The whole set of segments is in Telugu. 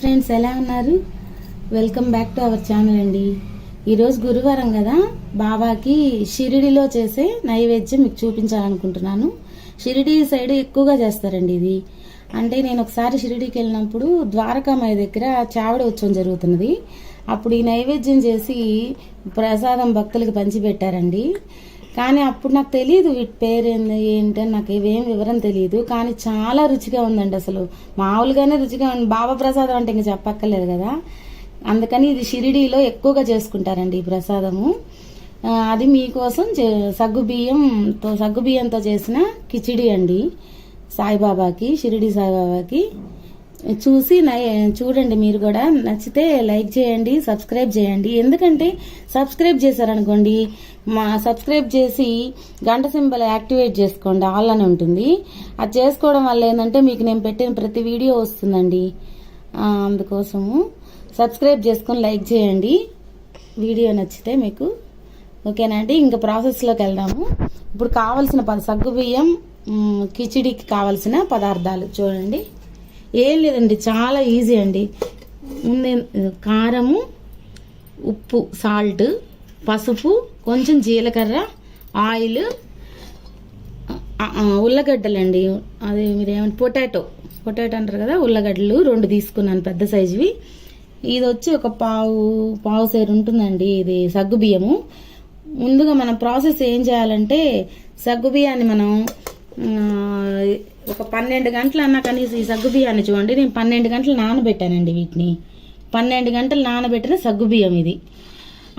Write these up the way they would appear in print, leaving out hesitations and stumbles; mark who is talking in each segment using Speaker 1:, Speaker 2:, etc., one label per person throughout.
Speaker 1: ఫ్రెండ్స్ ఎలా ఉన్నారు? Welcome back to our channel అండి. ఈరోజు గురువారం కదా, బాబాకి షిరిడిలో చేసే నైవేద్యం మీకు చూపించాలనుకుంటున్నాను. షిరిడి సైడ్ ఎక్కువగా చేస్తారండి ఇది. అంటే నేను ఒకసారి షిరిడికి వెళ్ళినప్పుడు ద్వారకామాయి దగ్గర చావడి ఉత్సవం జరుగుతున్నది. అప్పుడు ఈ నైవేద్యం చేసి ప్రసాదం భక్తులకు పంచిపెట్టారండి. కానీ అప్పుడు నాకు తెలియదు వీటి పేరేంది ఏంటని, నాకు ఇవేం వివరం తెలియదు. కానీ చాలా రుచిగా ఉందండి. అసలు మామూలుగానే రుచిగా ఉంది. బాబా ప్రసాదం అంటే ఇంక చెప్పక్కర్లేదు కదా. అందుకని ఇది షిరిడీలో ఎక్కువగా చేసుకుంటారండి ఈ ప్రసాదము. అది మీకోసం సగ్గుబియ్యంతో చేసిన కిచిడి అండి. సాయిబాబాకి, షిరిడి సాయిబాబాకి చూడండి. మీరు కూడా నచ్చితే లైక్ చేయండి, సబ్స్క్రైబ్ చేయండి. ఎందుకంటే సబ్స్క్రైబ్ చేశారనుకోండి, సబ్స్క్రైబ్ చేసి గంట సింబల్ యాక్టివేట్ చేసుకోండి, ఆల్ అని ఉంటుంది. అది చేసుకోవడం వల్ల ఏంటంటే మీకు నేను పెట్టిన ప్రతి వీడియో వస్తుందండి. అందుకోసము సబ్స్క్రైబ్ చేసుకొని లైక్ చేయండి వీడియో నచ్చితే మీకు. ఓకేనా అండి, ఇంకా ప్రాసెస్లోకి వెళ్దాము. ఇప్పుడు కావలసిన సగ్గుబియ్యం కిచిడికి కావలసిన పదార్థాలు చూడండి. ఏం లేదండి, చాలా ఈజీ అండి. ముందే కారము, ఉప్పు, సాల్ట్, పసుపు, కొంచెం జీలకర్ర, ఆయిల్, ఉల్లగడ్డలండి. అది మీరేమంటే పొటాటో అంటారు కదా, ఉల్లగడ్డలు 2 తీసుకున్నాను, పెద్ద సైజువి. ఇది వచ్చి ఒక పావు సేరు ఉంటుందండి. ఇది సగ్గుబియ్యము. ముందుగా మనం ప్రాసెస్ ఏం చేయాలంటే, సగ్గుబియ్యాన్ని మనం ఒక 12 గంటలు అన్నా కనీసం ఈ సగ్గుబియ్యాన్ని చూడండి. నేను 12 గంటలు నానబెట్టానండి వీటిని. 12 గంటలు నానబెట్టిన సగ్గుబియ్యం ఇది.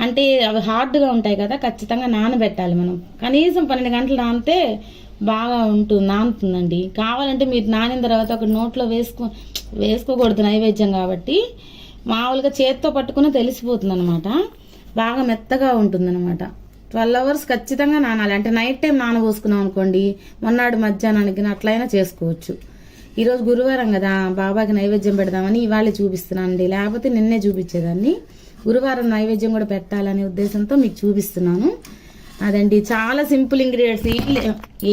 Speaker 1: అంటే అవి హార్డ్గా ఉంటాయి కదా, ఖచ్చితంగా నానబెట్టాలి మనం. కనీసం 12 గంటలు నానితే బాగా నానుతుందండి. కావాలంటే మీరు నానిన తర్వాత ఒక నోట్లో వేసుకోకూడదు, నైవేద్యం కాబట్టి. మామూలుగా చేత్తో పట్టుకుని తెలిసిపోతుంది అనమాట. బాగా మెత్తగా ఉంటుంది అనమాట. 12 hours ఖచ్చితంగా నానాలి. అంటే నైట్ టైం నానబోసుకున్నాం అనుకోండి, మొన్నాడు మధ్యాహ్నానికి అట్లయినా చేసుకోవచ్చు. ఈరోజు గురువారం కదా, బాబాకి నైవేద్యం పెడదామని ఇవాళ చూపిస్తున్నానండి. లేకపోతే నిన్నే చూపించేదాన్ని. గురువారం నైవేద్యం కూడా పెట్టాలనే ఉద్దేశంతో మీకు చూపిస్తున్నాను. అదండి, చాలా సింపుల్ ఇంగ్రీడియంట్స్.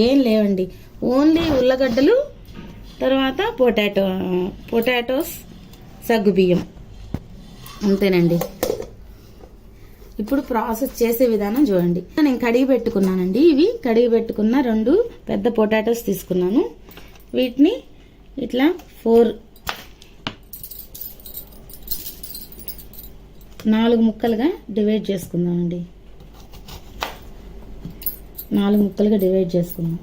Speaker 1: ఏం లేవండి, ఓన్లీ ఉల్లగడ్డలు, తర్వాత పొటాటోస్, సగ్గుబియ్యం, అంతేనండి. ఇప్పుడు ప్రాసెస్ చేసే విధానం చూడండి. నేను కడిగి పెట్టుకున్నానండి. ఇవి కడిగి పెట్టుకున్న 2 పెద్ద పొటాటోస్ తీసుకున్నాను. వీటిని ఇట్లా 4 ముక్కలుగా డివైడ్ చేసుకుందామండి. 4 ముక్కలుగా డివైడ్ చేసుకుందాం.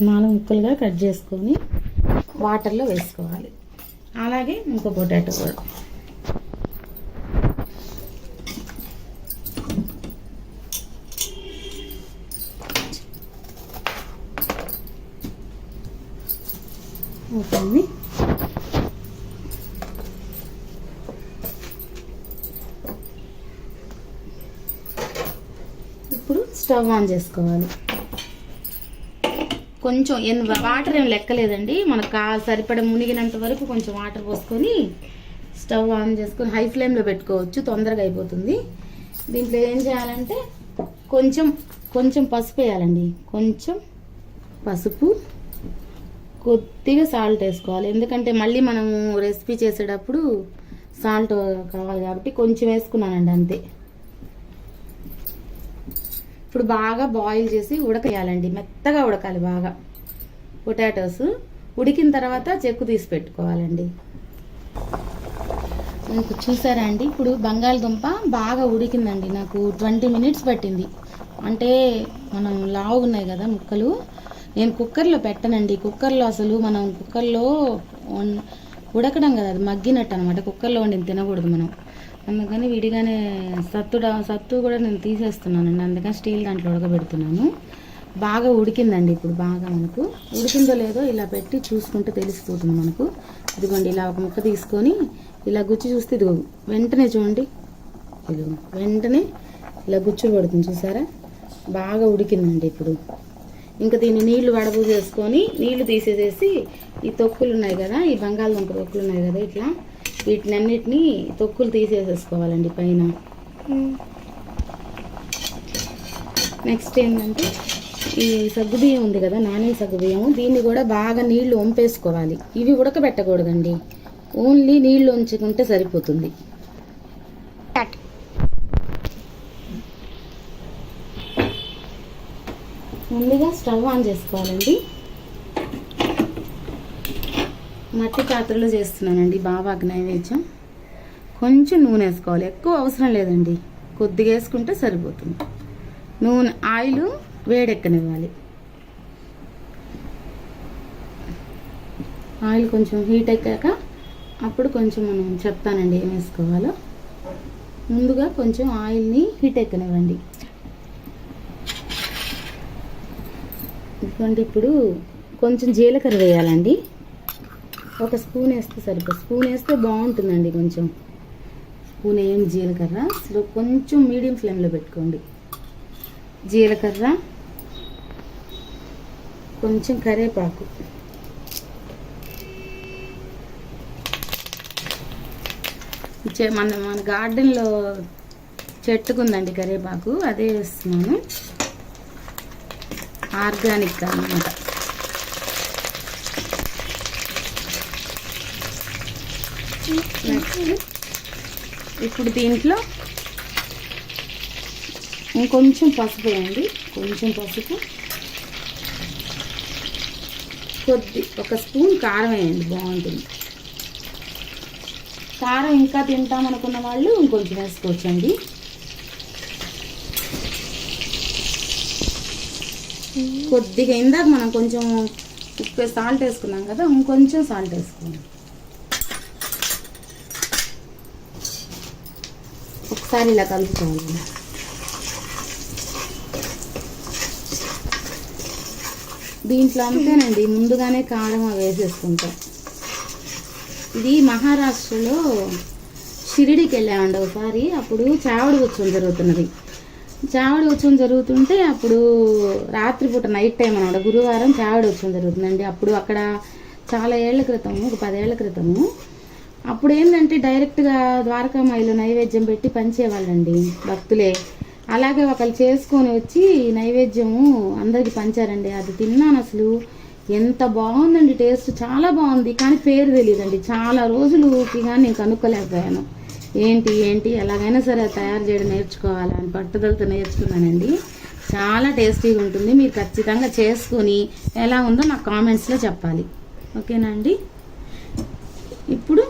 Speaker 1: 4 ముక్కలుగా కట్ చేసుకొని వాటర్లో వేసుకోవాలి. అలాగే ఇంకో పొటాటో కూడా. ఓకే, ఇప్పుడు స్టవ్ ఆన్ చేసుకోవాలి. కొంచెం వాటర్ ఏం లెక్కలేదండి, మనకు సరిపడ మునిగినంత వరకు కొంచెం వాటర్ పోసుకొని స్టవ్ ఆన్ చేసుకొని హై ఫ్లేమ్లో పెట్టుకోవచ్చు, తొందరగా అయిపోతుంది. దీంట్లో ఏం చేయాలంటే కొంచెం పసుపు వేయాలండి. కొంచెం పసుపు, కొద్దిగా సాల్ట్ వేసుకోవాలి. ఎందుకంటే మళ్ళీ మనము రెసిపీ చేసేటప్పుడు సాల్ట్ కావాలి కాబట్టి కొంచెం వేసుకున్నానండి, అంతే. ఇప్పుడు బాగా బాయిల్ చేసి ఉడకేయాలండి, మెత్తగా ఉడకాలి బాగా. పొటాటోస్ ఉడికిన తర్వాత చెక్కు తీసి పెట్టుకోవాలండి. మీకు చూసారా అండి, ఇప్పుడు బంగాళదుంప బాగా ఉడికిందండి. నాకు 20 minutes పట్టింది. అంటే మనం లావుగా ఉన్నాయి కదా ముక్కలు. నేను కుక్కర్లో పెట్టనండి. మనం కుక్కర్లో ఉడకడం కదా, అది మగ్గినట్టు అనమాట. కుక్కర్లో వండి తినకూడదు మనం. అందుకని విడిగానే సత్తు కూడా నేను తీసేస్తున్నానండి. అందుకని స్టీల్ దాంట్లో ఉడకబెడుతున్నాను. బాగా ఉడికిందండి. ఇప్పుడు బాగా మనకు ఉడికిందో లేదో ఇలా పెట్టి చూసుకుంటే తెలిసిపోతుంది మనకు. ఇదిగోండి, ఇలా ఒక ముక్క తీసుకొని ఇలా గుచ్చి చూస్తే ఇదిగో వెంటనే చూడండి, ఇదిగో వెంటనే ఇలా గుచ్చులు పడుతుంది, చూసారా? బాగా ఉడికిందండి. ఇప్పుడు ఇంకా దీన్ని నీళ్లు వడబోసేసుకొని నీళ్లు తీసేసేసి ఈ తొక్కులు ఉన్నాయి కదా, ఈ బంగాళదుంప తొక్కులు ఉన్నాయి కదా, ఇట్లా వీటినన్నిటినీ తొక్కులు తీసేసేసుకోవాలండి పైన. నెక్స్ట్ ఏంటంటే ఈ సగ్గుబియ్యం ఉంది కదా, నానే సగ్గుబియ్యం, దీన్ని కూడా బాగా నీళ్లు వంపేసుకోవాలి. ఇవి ఉడకబెట్టకూడదండి, ఓన్లీ నీళ్లు ఉంచుకుంటే సరిపోతుంది. ముందుగా స్టవ్ ఆన్ చేసుకోవాలండి. మట్టి పాత్రలో చేస్తున్నానండి బాబాకి నైవేద్యం. కొంచెం నూనె వేసుకోవాలి, ఎక్కువ అవసరం లేదండి, కొద్దిగా వేసుకుంటే సరిపోతుంది. నూనె ఆయిల్ వేడెక్కనివ్వాలి. ఆయిల్ కొంచెం హీట్ ఎక్కాక అప్పుడు కొంచెం మనం చెప్తానండి ఏం వేసుకోవాలో. ముందుగా కొంచెం ఆయిల్ని హీట్ ఎక్కనివ్వండి. ఇదిగోండి, ఇప్పుడు కొంచెం జీలకర్ర వేయాలండి. ఒక స్పూన్ వేస్తే సరిపోతుంది, స్పూన్ వేస్తే బాగుంటుందండి. కొంచెం స్పూన్ ఏం జీలకర్ర, కొంచెం మీడియం ఫ్లేమ్లో పెట్టుకోండి. జీలకర్ర, కొంచెం కరివేపాకు, మన గార్డెన్లో చెట్టుకుందండి కరివేపాకు, అదే వేస్తున్నాను, ఆర్గానిక్ అన్నమాట. ఇప్పుడు దీంట్లో ఇంకొంచెం పసుపు వేయండి, కొంచెం పసుపు, ఒక స్పూన్ కారం వేయండి, బాగుంటుంది. కారం ఇంకా తింటామనుకున్న వాళ్ళు ఇంకొంచెం వేసుకోవచ్చండి. కొద్దిగా ఇందాక మనం కొంచెం ఉప్పు సాల్ట్ వేసుకున్నాం కదా, ఇంకొంచెం సాల్ట్ వేసుకోండి. ఒకసారి ఇలా కలుపుకోవాలి. దీంట్లో అంతేనండి, ముందుగానే కారం వేసేసుకుంటాం. ఇది మహారాష్ట్రలో షిరిడికి వెళ్ళామండి ఒకసారి. అప్పుడు చావడి ఉత్సవం జరుగుతున్నది. చావడి ఉత్సవం జరుగుతుంటే అప్పుడు రాత్రిపూట నైట్ టైం అన్నమాట, గురువారం చావడి ఉత్సవం జరుగుతుందండి. అప్పుడు అక్కడ చాలా ఏళ్ల క్రితము, ఒక 10 ఏళ్ల క్రితము, అప్పుడు ఏంటంటే డైరెక్ట్గా ద్వారకామాయిలో నైవేద్యం పెట్టి పంచేవాళ్ళండి భక్తులే. అలాగే ఒకళ్ళు చేసుకొని వచ్చి నైవేద్యము అందరికి పంచారండి. అది తిన్నాను, అసలు ఎంత బాగుందండి, టేస్ట్ చాలా బాగుంది. కానీ పేరు తెలియదండి, చాలా రోజులుకి కానీ నేను కనుక్కోలేకపోయాను. ఏంటి ఎలాగైనా సరే తయారు చేయడం నేర్చుకోవాలని పట్టుదలతో నేర్చుకున్నానండి. చాలా టేస్టీగా ఉంటుంది. మీరు ఖచ్చితంగా చేసుకొని ఎలా ఉందో నాకు కామెంట్స్లో చెప్పాలి, ఓకేనా అండి. ఇప్పుడు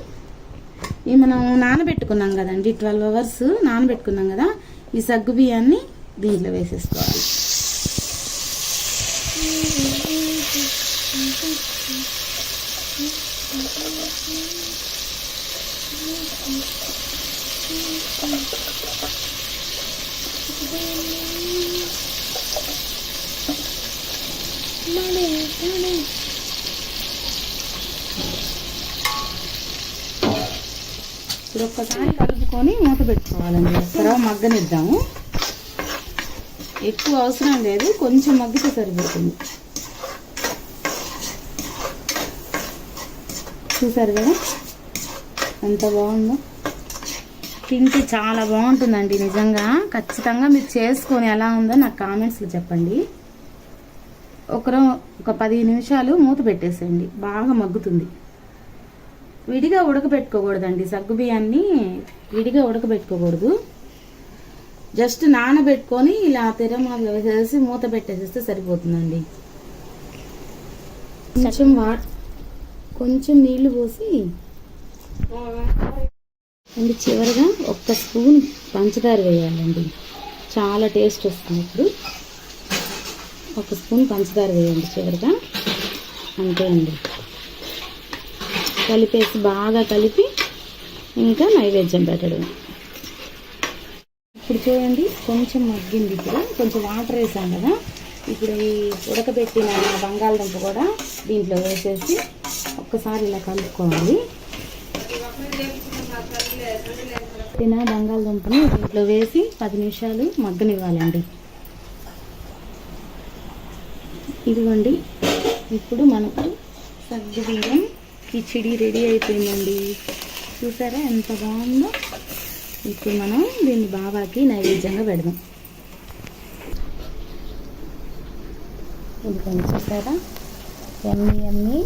Speaker 1: మనం నానబెట్టుకున్నాం కదండి, 12 అవర్స్ నానబెట్టుకున్నాం కదా, ఈ సగ్గు బియ్యాన్ని దీంట్లో వేసేసుకోవాలి. ఇప్పుడు ఒక్కసారి కలుపుకొని మూత పెట్టుకోవాలండి. తర్వాత మగ్గనిద్దాము. ఎక్కువ అవసరం లేదు, కొంచెం మగ్గితే సరిపోతుంది. చూసారు కదా ఎంత బాగుందో, తింటే చాలా బాగుంటుందండి నిజంగా. ఖచ్చితంగా మీరు చేసుకొని ఎలా ఉందో నాకు కామెంట్స్లో చెప్పండి. ఒక 10 నిమిషాలు మూత పెట్టేసేయండి, బాగా మగ్గుతుంది. విడిగా ఉడకబెట్టుకోకూడదండి, సగ్గుబియ్యాన్ని విడిగా ఉడకబెట్టుకోకూడదు. జస్ట్ నానబెట్టుకొని ఇలా తిరమాలు వేసేసి మూత పెట్టేసేస్తే సరిపోతుందండి. కొంచెం నీళ్లు పోసి అండ్ చివరిగా 1 స్పూన్ పంచదార వేయాలండి, చాలా టేస్ట్ వస్తుంది. ఇప్పుడు 1 స్పూన్ పంచదార వేయండి చివరిగా, అంతే అండి. కలిపేసి బాగా కలిపి ఇంకా నైవేద్యం పెట్టడం. ఇప్పుడు చూడండి కొంచెం మగ్గింది. ఇప్పుడు కొంచెం వాటర్ వేసాం కదా, ఇప్పుడు ఈ ఉడకబెట్టిన బంగాళదుంప కూడా దీంట్లో వేసేసి ఒక్కసారి ఇలా కలుపుకోవాలి. తిన బంగాళదుంపని దీంట్లో వేసి 10 నిమిషాలు మగ్గనివ్వాలండి. ఇదిగోండి, ఇప్పుడు మనకు సగ్గుబియ్యం కిచిడి రెడీ అయిపోయిందండి. చూసారా ఎంత బాగుందో. ఇప్పుడు మనం దీన్ని బాబాకి నైవేద్యంగా పెడదాం. ఇది కొంచెం చూసారా, ఎమ్మి ఎమ్మి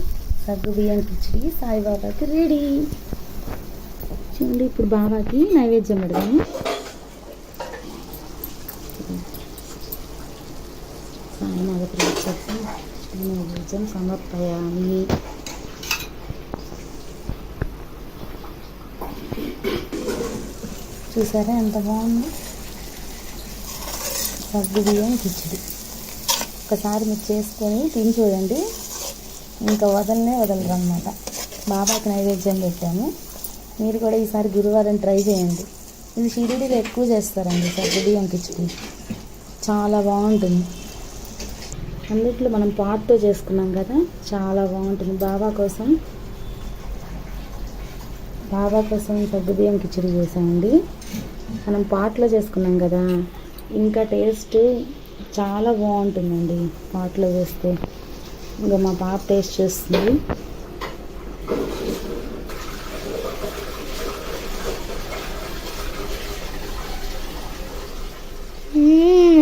Speaker 1: సగ్గు బియ్యం కిచిడి సాయిబాబాకి రెడీ. చూడండి, ఇప్పుడు బాబాకి నైవేద్యం పెడదాము. సాయినాథ చెప్పి నైవేద్యం సమర్పయామి. చూసారా ఎంత బాగుంది సగ్గు బియ్యం కిచిడి. ఒకసారి మీరు చేసుకొని తిని చూడండి, ఇంకా వదలరు అన్నమాట. బాబాకి నైవేద్యం పెట్టాము. మీరు కూడా ఈసారి గురువారం ట్రై చేయండి. ఇది షిరిడీలో ఎక్కువ చేస్తారండి సగ్గు బియ్యం కిచిడి, చాలా బాగుంటుంది. అన్నిట్లో మనం పాట్తో చేసుకున్నాం కదా, చాలా బాగుంటుంది. బాబా కోసం సగ్గు బియ్యం కిచిడి చేసామండి. మనం పాట్లో చేసుకున్నాం కదా, ఇంకా టేస్ట్ చాలా బాగుంటుందండి పాట్లో వేస్తే. ఇంకా మా పాప టేస్ట్ చేస్తుంది.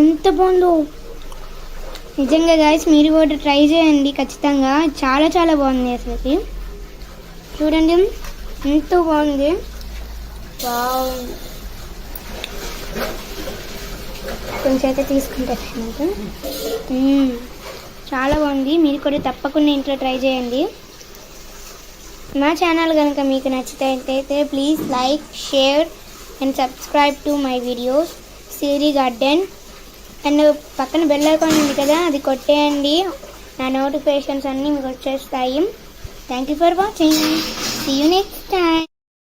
Speaker 2: ఎంత బాగుందో నిజంగా గాయస్, మీరు కూడా ట్రై చేయండి ఖచ్చితంగా. చాలా చాలా బాగుంది అసలు. చూడండి ఎంత బాగుంది. కొంచెం అయితే తీసుకుంటాను. చాలా బాగుంది. మీరు కూడా తప్పకుండా ఇంట్లో ట్రై చేయండి. మా ఛానల్ కనుక మీకు నచ్చితే please like, share and subscribe to my videos Siri garden. And పక్కన బెల్ ఐకాన్ ఉంది కదా, అది కొట్టేయండి. నా నోటిఫికేషన్స్ అన్నీ మీకు వచ్చేస్తాయి. Thank you for watching. See you next time.